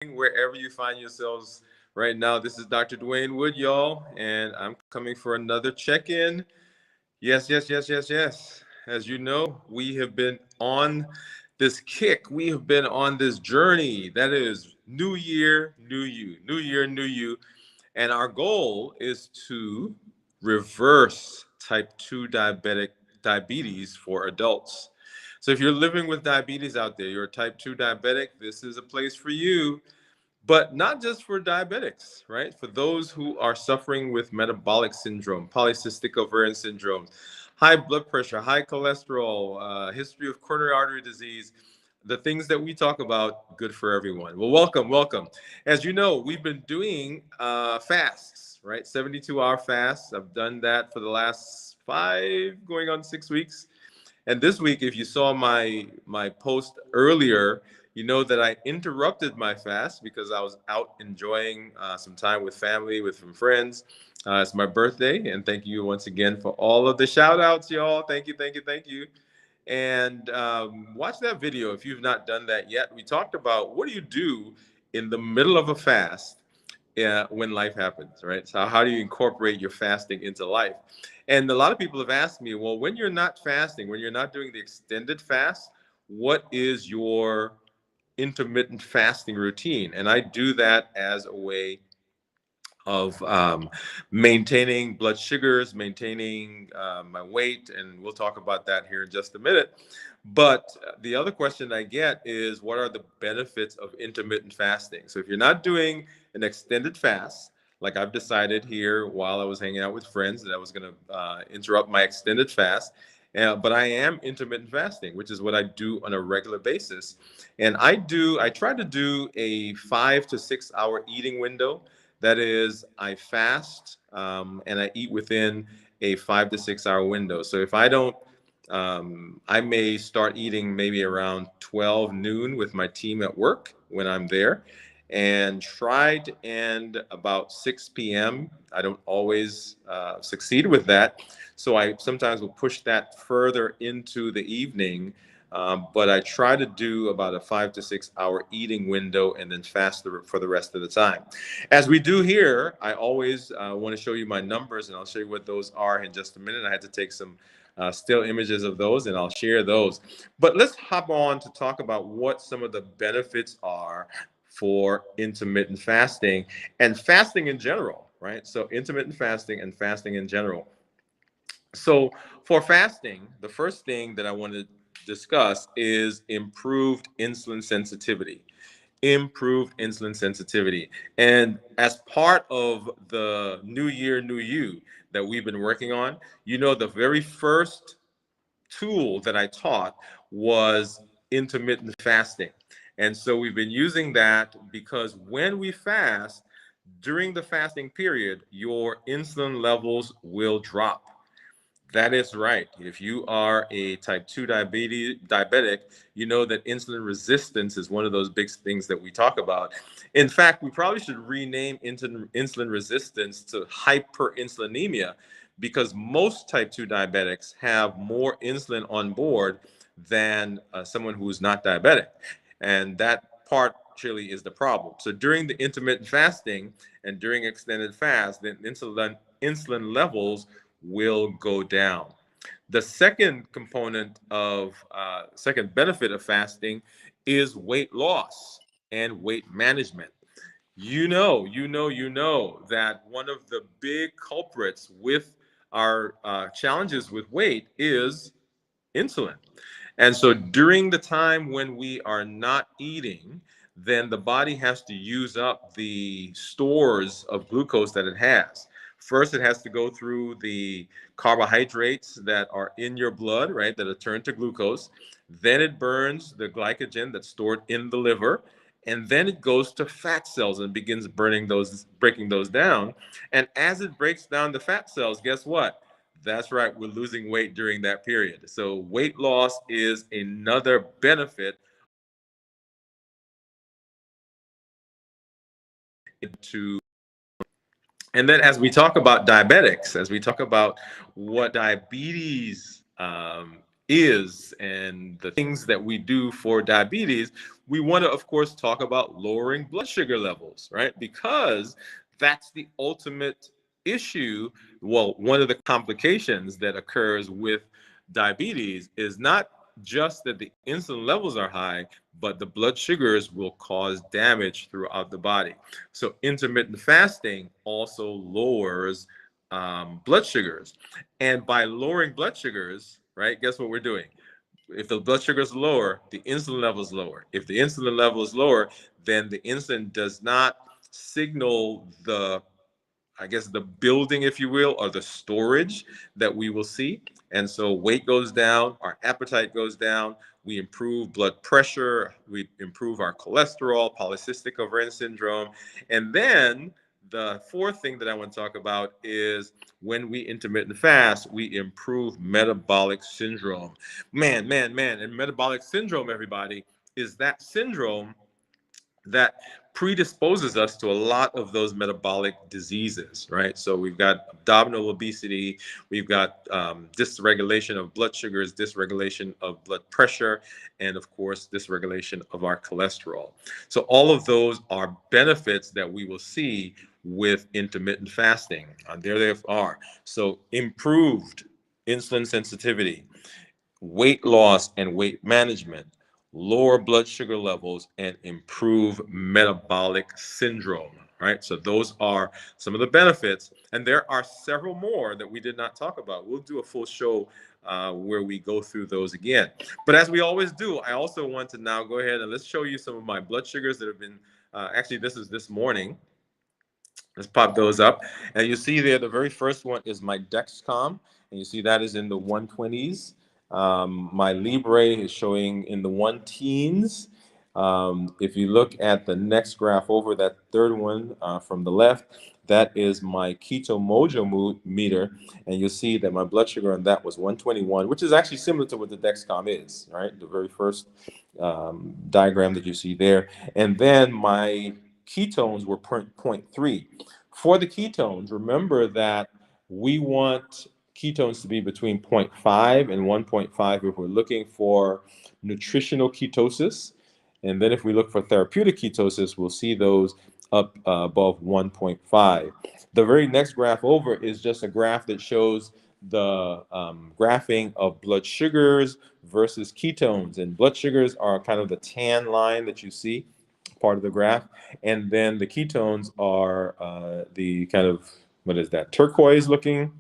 wherever you find yourselves right now. This is Dr. Dwayne Wood, y'all, and I'm coming for another check-in. Yes, yes, yes, yes, yes. As you know, we have been on this kick. We have been on this journey. That is new year, new you, new year, new you. And our goal is to reverse type 2 diabetes for adults. So if you're living with diabetes out there, you're a type 2 diabetic, this is a place for you, but not just for diabetics, right? For those who are suffering with metabolic syndrome, polycystic ovarian syndrome, high blood pressure, high cholesterol, history of coronary artery disease, the things that we talk about, good for everyone. Well, welcome, welcome. As you know, we've been doing fasts, right? 72-hour fasts. I've done that for the last 5, going on 6 weeks. And this week, if you saw my post earlier, you know that I interrupted my fast because I was out enjoying some time with family, with some friends. It's my birthday, and thank you once again for all of the shout outs, y'all. Thank you, thank you, thank you. And watch that video if you've not done that yet. We talked about what do you do in the middle of a fast when life happens, right? So how do you incorporate your fasting into life? And a lot of people have asked me, well, when you're not fasting, when you're not doing the extended fast, what is your intermittent fasting routine? And I do that as a way of maintaining blood sugars, maintaining my weight, and we'll talk about that here in just a minute. But the other question I get is, what are the benefits of intermittent fasting? So if you're not doing an extended fast, like I've decided here while I was hanging out with friends that I was going to interrupt my extended fast, but I am intermittent fasting, which is what I do on a regular basis. And I try to do a 5 to 6 hour eating window. That is, I fast and I eat within a 5 to 6 hour window. So if I don't, I may start eating maybe around 12 noon with my team at work when I'm there and try to end about 6 p.m. I don't always succeed with that. So I sometimes will push that further into the evening. But I try to do about a 5 to 6 hour eating window and then fast for the rest of the time. As we do here, I always want to show you my numbers, and I'll show you what those are in just a minute. I had to take some still images of those, and I'll share those. But let's hop on to talk about what some of the benefits are for intermittent fasting and fasting in general, right? So intermittent fasting and fasting in general. So for fasting, the first thing that I want to discuss is improved insulin sensitivity. Improved insulin sensitivity. And as part of the New Year, New You that we've been working on, you know, the very first tool that I taught was intermittent fasting. And so we've been using that because when we fast, during the fasting period, your insulin levels will drop. That is right. If you are a type 2 diabetic, you know that insulin resistance is one of those big things that we talk about. In fact, we probably should rename insulin resistance to hyperinsulinemia because most type 2 diabetics have more insulin on board than someone who is not diabetic. And that part actually is the problem. So during the intermittent fasting and during extended fast, the insulin levels will go down. The second component of second benefit of fasting is weight loss and weight management. You know that one of the big culprits with our challenges with weight is insulin. And so during the time when we are not eating, then the body has to use up the stores of glucose that it has. First, it has to go through the carbohydrates that are in your blood, right, that are turned to glucose. Then it burns the glycogen that's stored in the liver. And then it goes to fat cells and begins breaking those down. And as it breaks down the fat cells, guess what? That's right, we're losing weight during that period. So weight loss is another benefit to. And then as we talk about diabetics, as we talk about what diabetes is and the things that we do for diabetes, we want to, of course, talk about lowering blood sugar levels, right? Because that's the ultimate issue. Well, one of the complications that occurs with diabetes is not just that the insulin levels are high, but the blood sugars will cause damage throughout the body. So intermittent fasting also lowers blood sugars. And by lowering blood sugars, right, guess what we're doing? If the blood sugar is lower, the insulin level is lower. If the insulin level is lower, then the insulin does not signal the, I guess, the building, if you will, or the storage that we will see. And so weight goes down, our appetite goes down, we improve blood pressure, we improve our cholesterol, polycystic ovarian syndrome. And then the fourth thing that I want to talk about is when we intermittent fast, we improve metabolic syndrome. Man. And metabolic syndrome, everybody, is that syndrome that predisposes us to a lot of those metabolic diseases, right? So we've got abdominal obesity, we've got dysregulation of blood sugars, dysregulation of blood pressure, and of course, dysregulation of our cholesterol. So all of those are benefits that we will see with intermittent fasting. There they are. So improved insulin sensitivity, weight loss and weight management, lower blood sugar levels, and improve metabolic syndrome. Right. So those are some of the benefits. And there are several more that we did not talk about. We'll do a full show where we go through those again. But as we always do, I also want to now go ahead and let's show you some of my blood sugars that have been, actually, this is this morning. Let's pop those up. And you see there, the very first one is my Dexcom. And you see that is in the 120s. My Libre is showing in the 1 teens. If you look at the next graph over, that third one from the left, that is my keto mojo meter. And you'll see that my blood sugar on that was 121, which is actually similar to what the Dexcom is, right? The very first diagram that you see there. And then my ketones were 0.3. For the ketones, remember that we want ketones to be between 0.5 and 1.5 if we're looking for nutritional ketosis. And then if we look for therapeutic ketosis, we'll see those up above 1.5. The very next graph over is just a graph that shows the graphing of blood sugars versus ketones. And blood sugars are kind of the tan line that you see, part of the graph. And then the ketones are the kind of, what is that, turquoise looking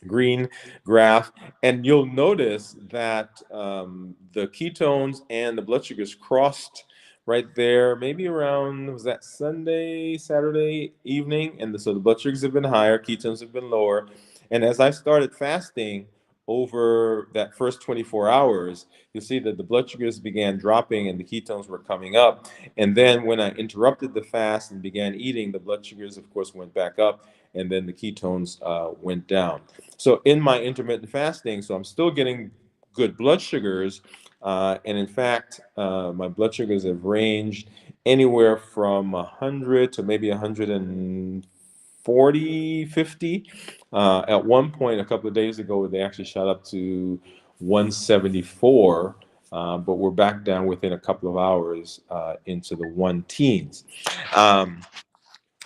green graph. And you'll notice that the ketones and the blood sugars crossed right there, maybe around, was that Sunday, Saturday evening? And so the blood sugars have been higher, ketones have been lower. And as I started fasting over that first 24 hours, you'll see that the blood sugars began dropping and the ketones were coming up. And then when I interrupted the fast and began eating, the blood sugars, of course, went back up, and then the ketones went down. So in my intermittent fasting, so I'm still getting good blood sugars. And in fact, my blood sugars have ranged anywhere from 100 to maybe 140, 50. At one point, a couple of days ago, they actually shot up to 174. But we're back down within a couple of hours into the 1 teens.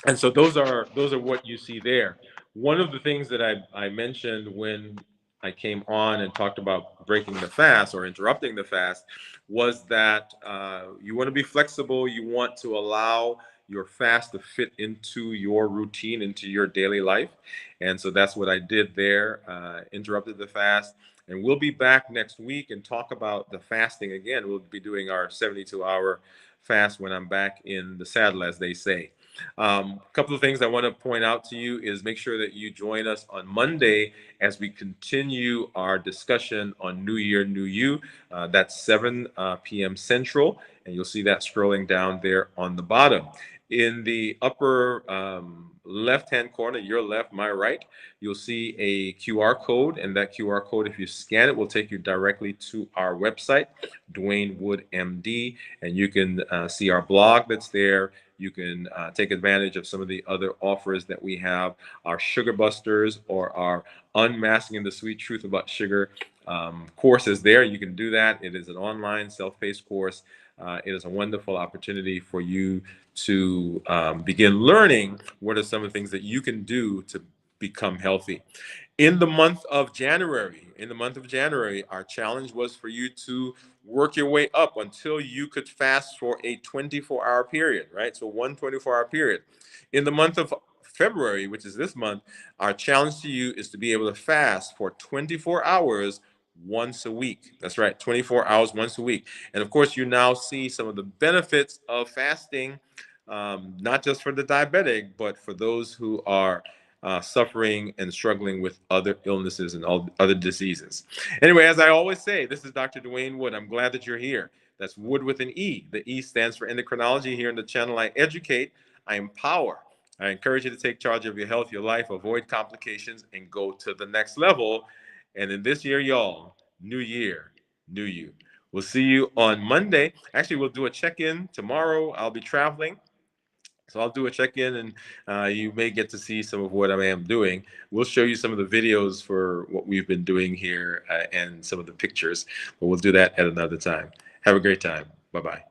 And so those are what you see there. One of the things that I mentioned when I came on and talked about breaking the fast or interrupting the fast was that you want to be flexible. You want to allow your fast to fit into your routine, into your daily life. And so that's what I did there, interrupted the fast. And we'll be back next week and talk about the fasting again. We'll be doing our 72-hour fast when I'm back in the saddle, as they say. A couple of things I want to point out to you is make sure that you join us on Monday as we continue our discussion on New Year, New You. That's 7 p.m. Central, and you'll see that scrolling down there on the bottom. In the upper left-hand corner, your left, my right, you'll see a QR code, and that QR code, if you scan it, will take you directly to our website, Dwayne Wood MD, and you can see our blog that's there. You can take advantage of some of the other offers that we have, our Sugar Busters or our Unmasking the Sweet Truth About Sugar courses there. You can do that. It is an online self-paced course. It is a wonderful opportunity for you to begin learning what are some of the things that you can do to become healthy. In the month of January, our challenge was for you to work your way up until you could fast for a 24-hour period, right? So one 24-hour period. In the month of February, which is this month, our challenge to you is to be able to fast for 24 hours once a week. That's right, 24 hours once a week. And of course, you now see some of the benefits of fasting, not just for the diabetic, but for those who are suffering and struggling with other illnesses and all other diseases. Anyway, as I always say, this is Dr. Dwayne Wood. I'm glad that you're here. That's Wood with an E. The E stands for endocrinology. Here in the channel, I educate, I empower. I encourage you to take charge of your health, your life, avoid complications, and go to the next level. And in this year, y'all, new year, new you. We'll see you on Monday. Actually, we'll do a check-in tomorrow. I'll be traveling. So I'll do a check-in, and you may get to see some of what I am doing. We'll show you some of the videos for what we've been doing here and some of the pictures, but we'll do that at another time. Have a great time. Bye-bye.